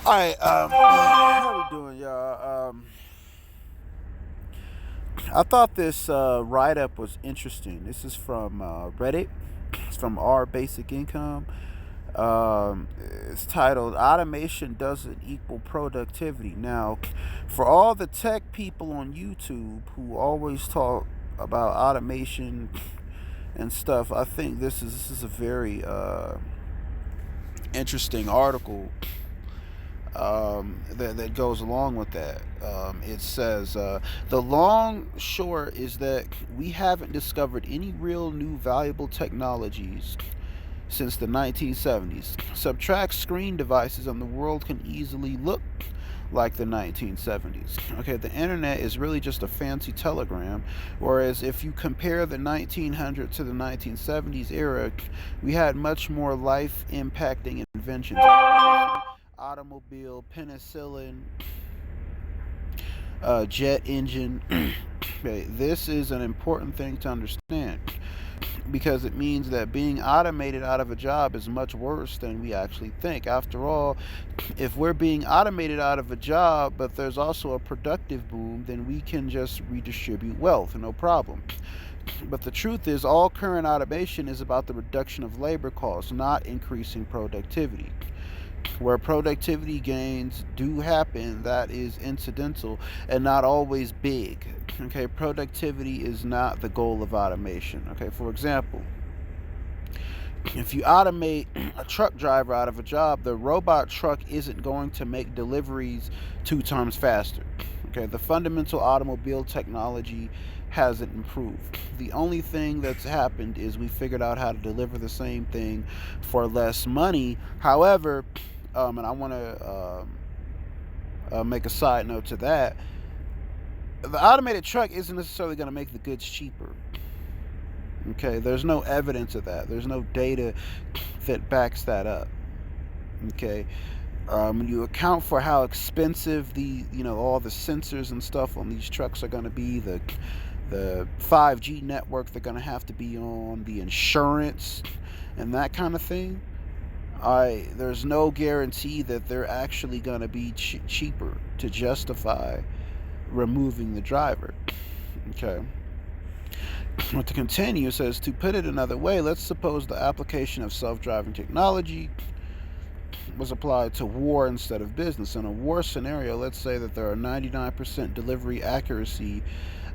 All right, how we doing, y'all? I thought this write-up was interesting. This is from Reddit. It's from Our Basic Income. It's titled "Automation Doesn't Equal Productivity." Now, for all the tech people on YouTube who always talk about automation and stuff, I think this is a very interesting article that goes along with that. It says the long short is that we haven't discovered any real new valuable technologies since the 1970s. Subtract screen devices and the world can easily look like the 1970s. Okay, the internet is really just a fancy telegram, whereas if you compare the 1900s to the 1970s era, we had much more life impacting inventions: automobile, penicillin, jet engine. Okay, this is an important thing to understand because it means that being automated out of a job is much worse than we actually think. After all, if we're being automated out of a job, but there's also a productive boom, then we can just redistribute wealth, no problem. But the truth is, all current automation is about the reduction of labor costs, not increasing productivity. Where productivity gains do happen, that is incidental and not always big. Okay, productivity is not the goal of automation. Okay, for example, if you automate a truck driver out of a job, the robot truck isn't going to make deliveries 2 times faster. Okay, the fundamental automobile technology hasn't improved. The only thing that's happened is we figured out how to deliver the same thing for less money. However, and I want to make a side note to that. The automated truck isn't necessarily going to make the goods cheaper. Okay, there's no evidence of that. There's no data that backs that up. Okay, when you account for how expensive all the sensors and stuff on these trucks are going to be, the 5G network they're going to have to be on, the insurance, and that kind of thing. There's no guarantee that they're actually going to be cheaper to justify removing the driver. Okay. But to continue, it says, to put it another way, let's suppose the application of self-driving technology was applied to war instead of business. In a war scenario, let's say that there are 99% delivery accuracy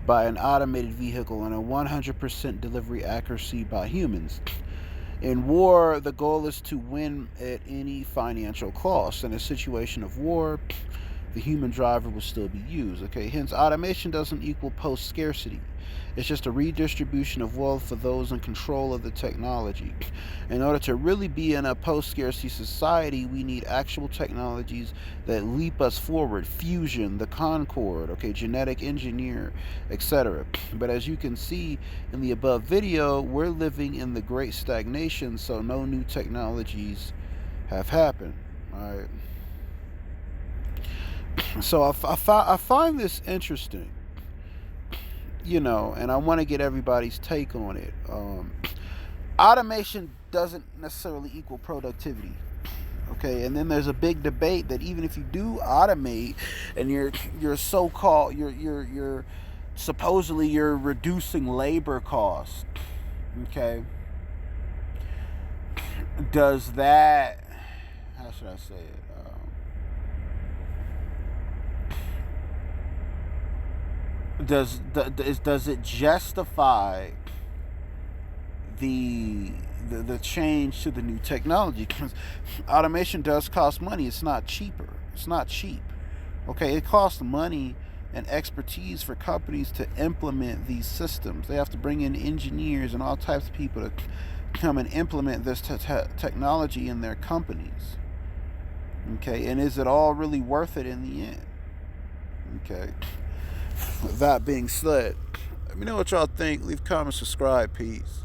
by an automated vehicle and a 100% delivery accuracy by humans. In war, the goal is to win at any financial cost. In a situation of war, the human driver will still be used. Okay, hence automation doesn't equal post scarcity. It's just a redistribution of wealth for those in control of the technology. In order to really be in a post scarcity society, we need actual technologies that leap us forward: fusion, the Concorde, okay, genetic engineer, etc. But as you can see in the above video, we're living in the great stagnation, so no new technologies have happened. All right. So I find this interesting, and I want to get everybody's take on it. Automation doesn't necessarily equal productivity. Okay, and then there's a big debate that even if you do automate and you're so-called you're supposedly you're reducing labor costs. Okay, does that, how should I say it? Does it justify the the change to the new technology? Because automation does cost money. It's not cheaper. It's not cheap. Okay, it costs money and expertise for companies to implement these systems. They have to bring in engineers and all types of people to come and implement this technology in their companies. Okay, and is it all really worth it in the end? Okay. That being said, let me know what y'all think. Leave comments, subscribe. Peace.